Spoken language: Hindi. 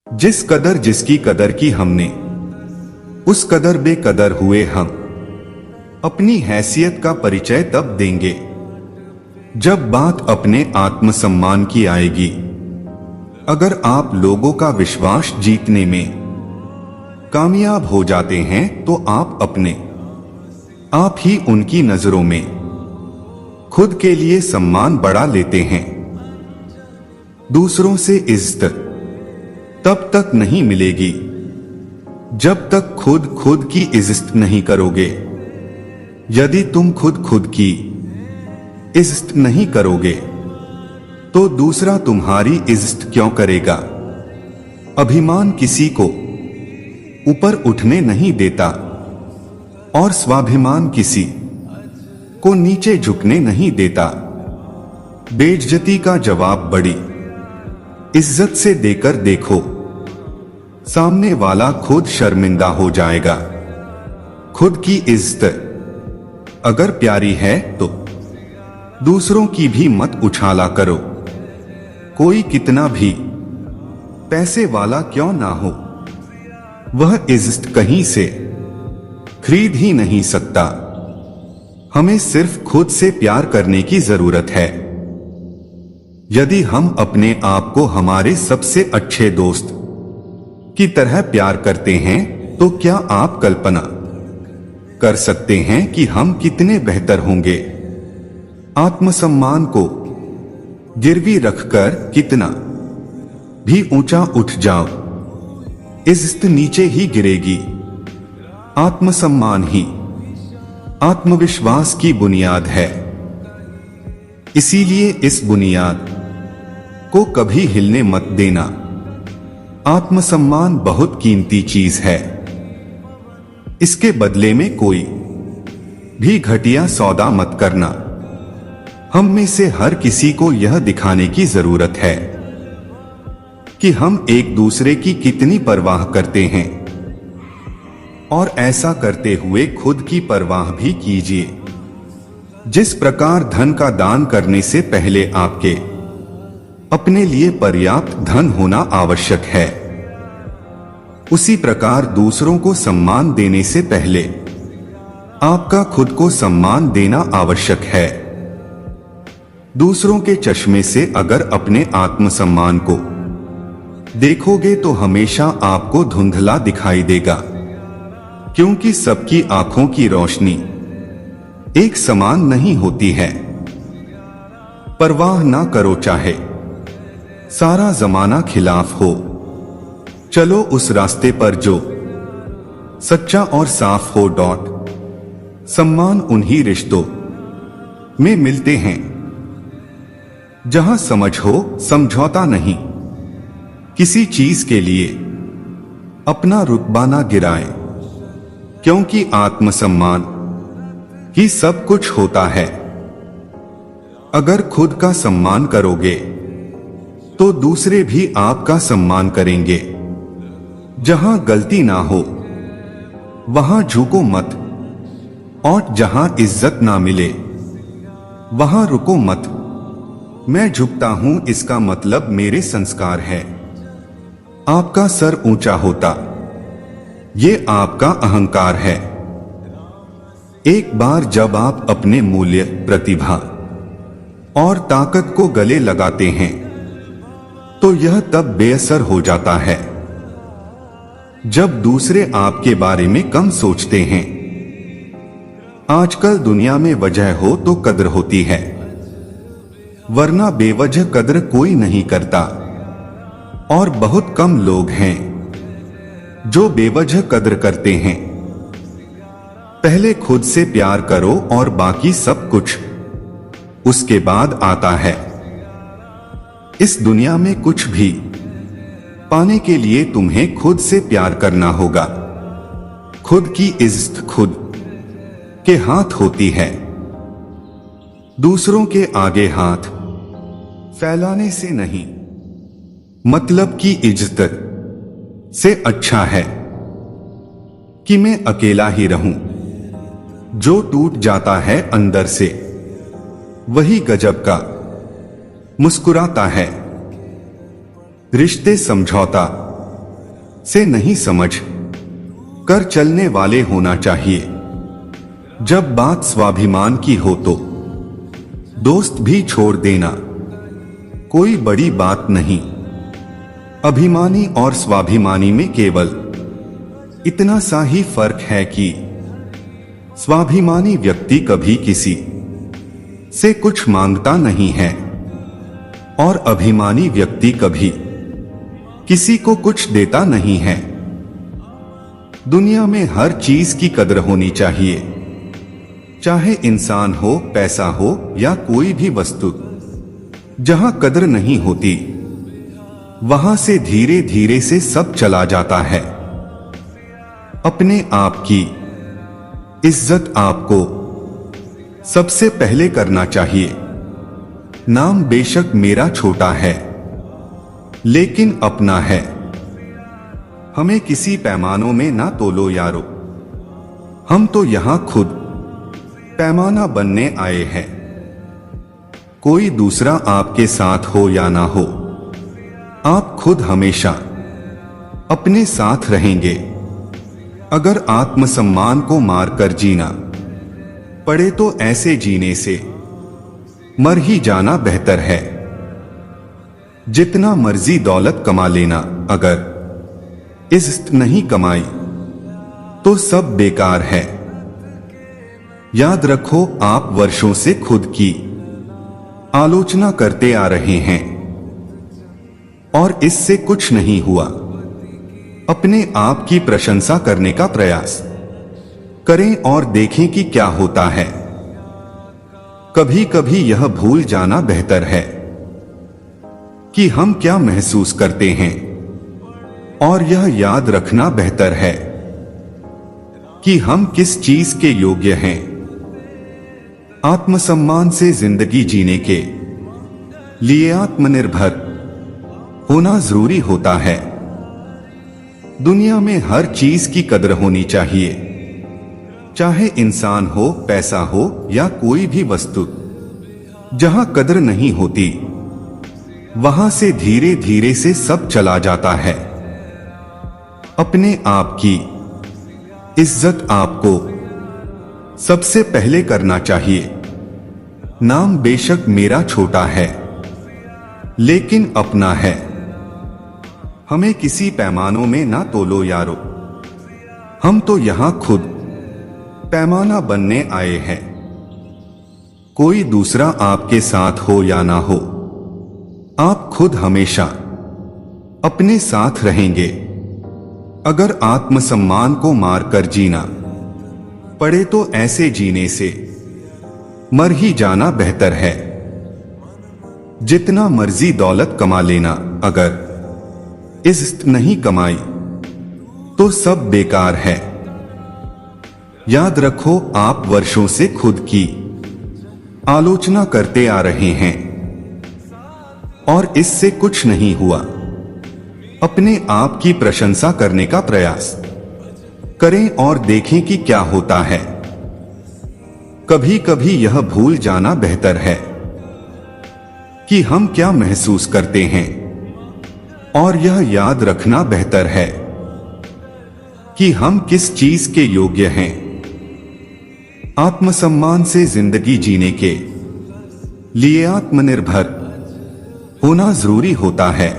जिस कदर जिसकी कदर की हमने, उस कदर बेकदर हुए हम। अपनी हैसियत का परिचय तब देंगे जब बात अपने आत्मसम्मान की आएगी। अगर आप लोगों का विश्वास जीतने में कामयाब हो जाते हैं तो आप अपने आप ही उनकी नजरों में खुद के लिए सम्मान बढ़ा लेते हैं। दूसरों से इज्जत तब तक नहीं मिलेगी जब तक खुद की इज्जत नहीं करोगे। यदि तुम खुद की इज्जत नहीं करोगे तो दूसरा तुम्हारी इज्जत क्यों करेगा। अभिमान किसी को ऊपर उठने नहीं देता और स्वाभिमान किसी को नीचे झुकने नहीं देता। बेइज्जती का जवाब बड़ी इज्जत से देकर देखो, सामने वाला खुद शर्मिंदा हो जाएगा। खुद की इज्जत अगर प्यारी है तो दूसरों की भी मत उछाला करो। कोई कितना भी पैसे वाला क्यों ना हो, वह इज्जत कहीं से खरीद ही नहीं सकता। हमें सिर्फ खुद से प्यार करने की जरूरत है। यदि हम अपने आप को हमारे सबसे अच्छे दोस्त की तरह प्यार करते हैं तो क्या आप कल्पना कर सकते हैं कि हम कितने बेहतर होंगे। आत्मसम्मान को गिरवी रखकर कितना भी ऊंचा उठ जाओ, इज्जत नीचे ही गिरेगी। आत्मसम्मान ही आत्मविश्वास की बुनियाद है। इसीलिए इस बुनियाद को कभी हिलने मत देना। आत्मसम्मान बहुत कीमती चीज है। इसके बदले में कोई भी घटिया सौदा मत करना। हम में से हर किसी को यह दिखाने की जरूरत है कि हम एक दूसरे की कितनी परवाह करते हैं, और ऐसा करते हुए खुद की परवाह भी कीजिए। जिस प्रकार धन का दान करने से पहले आपके अपने लिए पर्याप्त धन होना आवश्यक है, उसी प्रकार दूसरों को सम्मान देने से पहले आपका खुद को सम्मान देना आवश्यक है। दूसरों के चश्मे से अगर अपने आत्मसम्मान को देखोगे तो हमेशा आपको धुंधला दिखाई देगा, क्योंकि सबकी आंखों की रोशनी एक समान नहीं होती है। परवाह ना करो चाहे सारा जमाना खिलाफ हो, चलो उस रास्ते पर जो सच्चा और साफ हो। सम्मान उन्हीं रिश्तों में मिलते हैं जहां समझ हो, समझौता नहीं। किसी चीज के लिए अपना रुतबा ना गिराएं, क्योंकि आत्मसम्मान ही सब कुछ होता है। अगर खुद का सम्मान करोगे तो दूसरे भी आपका सम्मान करेंगे। जहां गलती ना हो वहां झुको मत, और जहां इज्जत ना मिले वहां रुको मत। मैं झुकता हूं इसका मतलब मेरे संस्कार है। आपका सर ऊंचा होता ये आपका अहंकार है। एक बार जब आप अपने मूल्य, प्रतिभा और ताकत को गले लगाते हैं तो यह तब बेअसर हो जाता है जब दूसरे आपके बारे में कम सोचते हैं। आजकल दुनिया में वजह हो तो कद्र होती है, वरना बेवजह कद्र कोई नहीं करता। और बहुत कम लोग हैं जो बेवजह कद्र करते हैं। पहले खुद से प्यार करो और बाकी सब कुछ उसके बाद आता है। इस दुनिया में कुछ भी पाने के लिए तुम्हें खुद से प्यार करना होगा। खुद की इज्जत खुद के हाथ होती है, दूसरों के आगे हाथ फैलाने से नहीं। मतलब की इज्जत से अच्छा है कि मैं अकेला ही रहूं। जो टूट जाता है अंदर से वही गजब का मुस्कुराता है। रिश्ते समझौता से नहीं समझ कर चलने वाले होना चाहिए। जब बात स्वाभिमान की हो तो दोस्त भी छोड़ देना कोई बड़ी बात नहीं। अभिमानी और स्वाभिमानी में केवल इतना सा ही फर्क है कि स्वाभिमानी व्यक्ति कभी किसी से कुछ मांगता नहीं है और अभिमानी व्यक्ति कभी किसी को कुछ देता नहीं है। दुनिया में हर चीज की कदर होनी चाहिए, चाहे इंसान हो, पैसा हो या कोई भी वस्तु। जहां कदर नहीं होती वहां से धीरे धीरे से सब चला जाता है। अपने आप की इज्जत आपको सबसे पहले करना चाहिए। नाम बेशक मेरा छोटा है लेकिन अपना है। हमें किसी पैमानों में ना तोलो यारो, हम तो यहां खुद पैमाना बनने आए हैं। कोई दूसरा आपके साथ हो या ना हो, आप खुद हमेशा अपने साथ रहेंगे। अगर आत्मसम्मान को मारकर जीना पड़े तो ऐसे जीने से मर ही जाना बेहतर है। जितना मर्जी दौलत कमा लेना, अगर इज्जत नहीं कमाई तो सब बेकार है। याद रखो, आप वर्षों से खुद की आलोचना करते आ रहे हैं और इससे कुछ नहीं हुआ। अपने आप की प्रशंसा करने का प्रयास करें और देखें कि क्या होता है। कभी कभी यह भूल जाना बेहतर है कि हम क्या महसूस करते हैं और यह याद रखना बेहतर है कि हम किस चीज के योग्य हैं। आत्मसम्मान से जिंदगी जीने के लिए आत्मनिर्भर होना जरूरी होता है। दुनिया में हर चीज की कदर होनी चाहिए, चाहे इंसान हो, पैसा हो या कोई भी वस्तु। जहां कदर नहीं होती वहां से धीरे धीरे से सब चला जाता है। अपने आप की इज्जत आपको सबसे पहले करना चाहिए। नाम बेशक मेरा छोटा है लेकिन अपना है। हमें किसी पैमानों में ना तोलो यारो, हम तो यहां खुद पैमाना बनने आए हैं। कोई दूसरा आपके साथ हो या ना हो, आप खुद हमेशा अपने साथ रहेंगे। अगर आत्मसम्मान को मारकर जीना पड़े तो ऐसे जीने से मर ही जाना बेहतर है। जितना मर्जी दौलत कमा लेना, अगर इज्जत नहीं कमाई तो सब बेकार है। याद रखो, आप वर्षों से खुद की आलोचना करते आ रहे हैं और इससे कुछ नहीं हुआ। अपने आप की प्रशंसा करने का प्रयास करें और देखें कि क्या होता है। कभी कभी यह भूल जाना बेहतर है कि हम क्या महसूस करते हैं और यह याद रखना बेहतर है कि हम किस चीज के योग्य हैं। आत्मसम्मान से जिंदगी जीने के लिए आत्मनिर्भर होना जरूरी होता है।